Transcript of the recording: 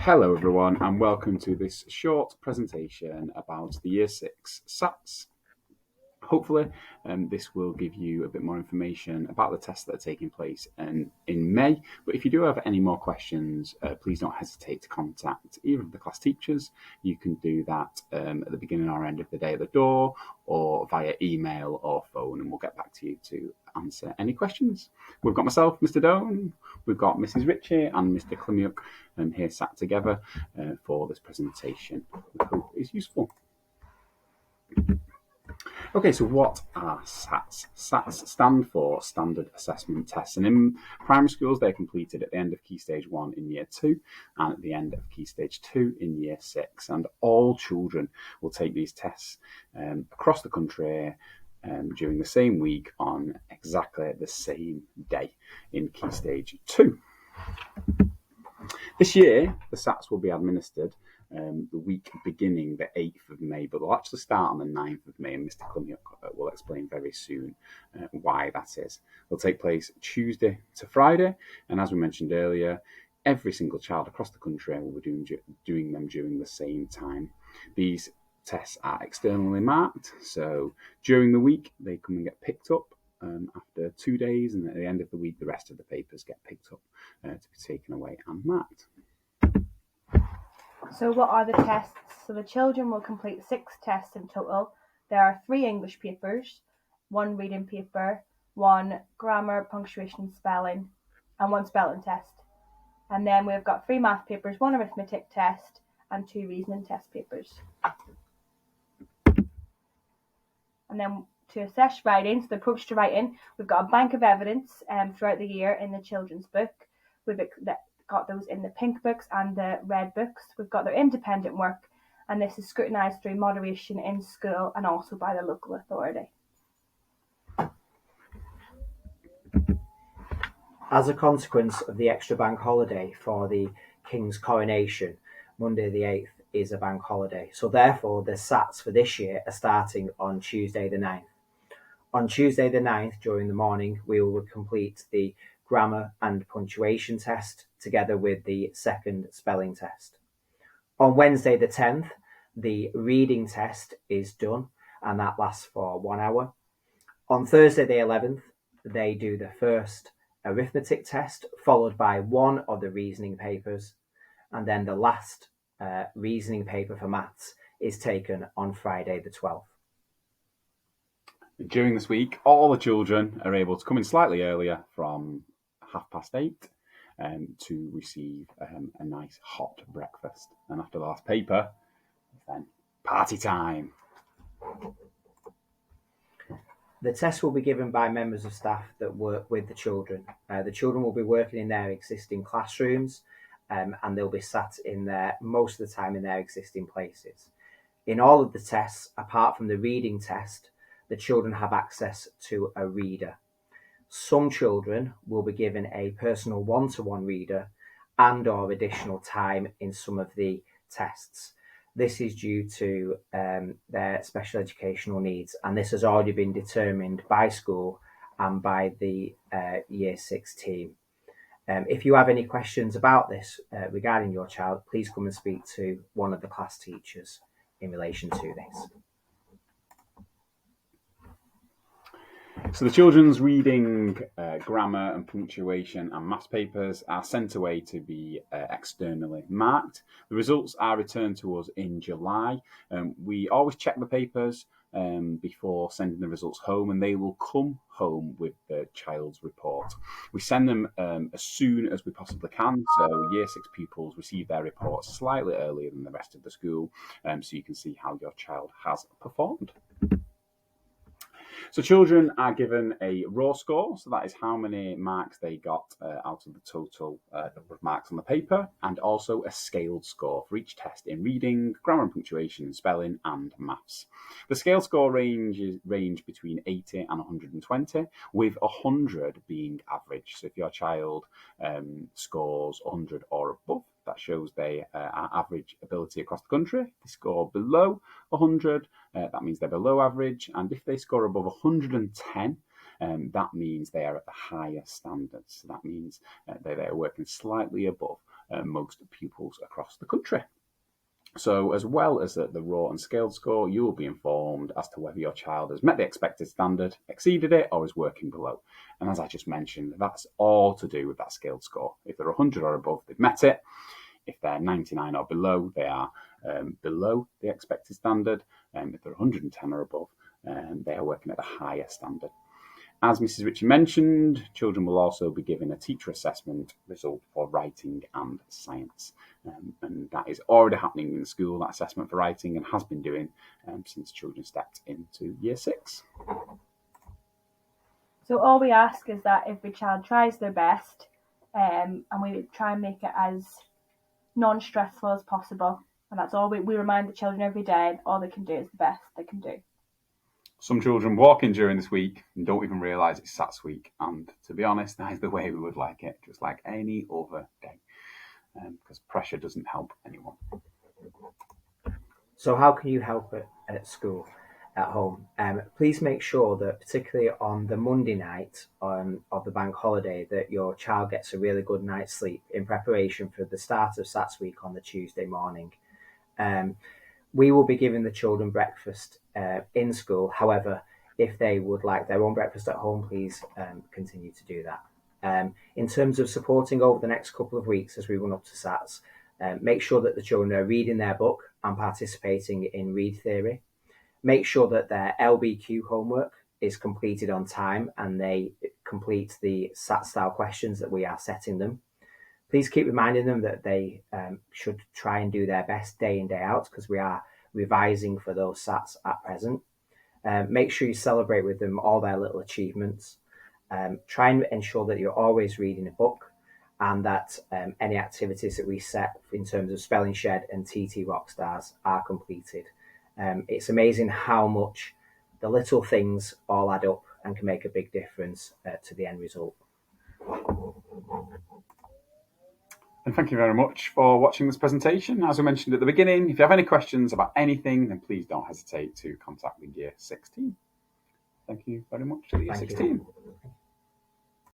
Hello everyone and welcome to this short presentation about the Year 6 SATs. Hopefully this will give you a bit more information about the tests that are taking place in May. But if you do have any more questions, please don't hesitate to contact either of the class teachers. You can do that at the beginning or end of the day at the door, or via email or phone, and we'll get back to you to answer any questions. We've got myself, Mr. Doan, we've got Mrs. Ritchie and Mr. Klimyuk here sat together for this presentation. I hope it is useful. Okay, so what are SATs? SATs stand for Standard Assessment Tests, and in primary schools they're completed at the end of Key Stage 1 in Year 2 and at the end of Key Stage 2 in Year 6, and all children will take these tests across the country during the same week on exactly the same day in Key Stage 2. This year, the SATs will be administered the week beginning the 8th of May, but they'll actually start on the 9th of May, and Mr. Klimyuk will explain very soon why that is. They'll take place Tuesday to Friday, and as we mentioned earlier, every single child across the country will be doing them during the same time. These tests are externally marked, so during the week they come and get picked up after 2 days, and at the end of the week the rest of the papers get picked up to be taken away and marked. So what are the tests? So the children will complete 6 tests in total. There are 3 English papers, 1 reading paper, 1 grammar, punctuation and spelling, and 1 spelling test. And then we've got 3 math papers, 1 arithmetic test, and 2 reasoning test papers. And then to assess writing, so the approach to writing, we've got a bank of evidence throughout the year in the children's book. We've got those in the pink books and the red books. We've got their independent work, and this is scrutinised through moderation in school and also by the local authority. As a consequence of the extra bank holiday for the King's coronation, Monday the 8th is a bank holiday. So therefore, the SATs for this year are starting on Tuesday the 9th. On Tuesday the 9th, during the morning, we will complete the grammar and punctuation test together with the second spelling test. On Wednesday the 10th, the reading test is done, and that lasts for 1 hour. On Thursday the 11th, they do the first arithmetic test, followed by 1 of the reasoning papers, and then the last reasoning paper for maths is taken on Friday the 12th. During this week, all the children are able to come in slightly earlier from 8:30 to receive a nice hot breakfast. And after the last paper, then party time. The test will be given by members of staff that work with the children. The children will be working in their existing classrooms, and they'll be sat in there most of the time in their existing places. In all of the tests, apart from the reading test, the children have access to a reader. Some children will be given a personal one-to-one reader and or additional time in some of the tests. This is due to their special educational needs, and this has already been determined by school and by the Year 6 team. If you have any questions about this regarding your child, please come and speak to one of the class teachers in relation to this. So the children's reading, grammar and punctuation and maths papers are sent away to be externally marked. The results are returned to us in July. We always check the papers before sending the results home, and they will come home with the child's report. We send them as soon as we possibly can, so Year 6 pupils receive their reports slightly earlier than the rest of the school, so you can see how your child has performed. So children are given a raw score, so that is how many marks they got out of the total number of marks on the paper, and also a scaled score for each test in reading, grammar and punctuation, spelling and maths. The scale score range between 80 and 120, with 100 being average. So if your child scores 100 or above, that shows their average ability across the country. If they score below 100, that means they're below average. And if they score above 110, that means they are at the higher standards. So that means they're working slightly above most pupils across the country. So, as well as the raw and scaled score, you will be informed as to whether your child has met the expected standard, exceeded it, or is working below. And as I just mentioned, that's all to do with that scaled score. If they're 100 or above, they've met it. If they're 99 or below, they are below the expected standard. If they're 110 or above, they are working at a higher standard. As Mrs. Ritchie mentioned, children will also be given a teacher assessment result for writing and science. And that is already happening in the school, that assessment for writing, and has been doing since children stepped into year 6. So all we ask is that if the child tries their best, and we try and make it as non-stressful as possible. And that's all we remind the children every day, and all they can do is the best they can do. Some children walk in during this week and don't even realise it's SATs week. And to be honest, that is the way we would like it, just like any other day. Because pressure doesn't help anyone. So how can you help at school, at home? Please make sure that, particularly on the Monday night of the bank holiday, that your child gets a really good night's sleep in preparation for the start of SATs week on the Tuesday morning. We will be giving the children breakfast in school. However, if they would like their own breakfast at home, please continue to do that. In terms of supporting over the next couple of weeks as we run up to SATs, make sure that the children are reading their book and participating in read theory. Make sure that their LBQ homework is completed on time and they complete the SAT-style questions that we are setting them. Please keep reminding them that they should try and do their best day in, day out, because we are revising for those SATs at present. Make sure you celebrate with them all their little achievements. Try and ensure that you're always reading a book, and that any activities that we set in terms of Spelling Shed and TT Rockstars are completed. It's amazing how much the little things all add up and can make a big difference to the end result. And thank you very much for watching this presentation. As I mentioned at the beginning, if you have any questions about anything, then please don't hesitate to contact the Year 6 team. Thank you very much to the Year 6 team.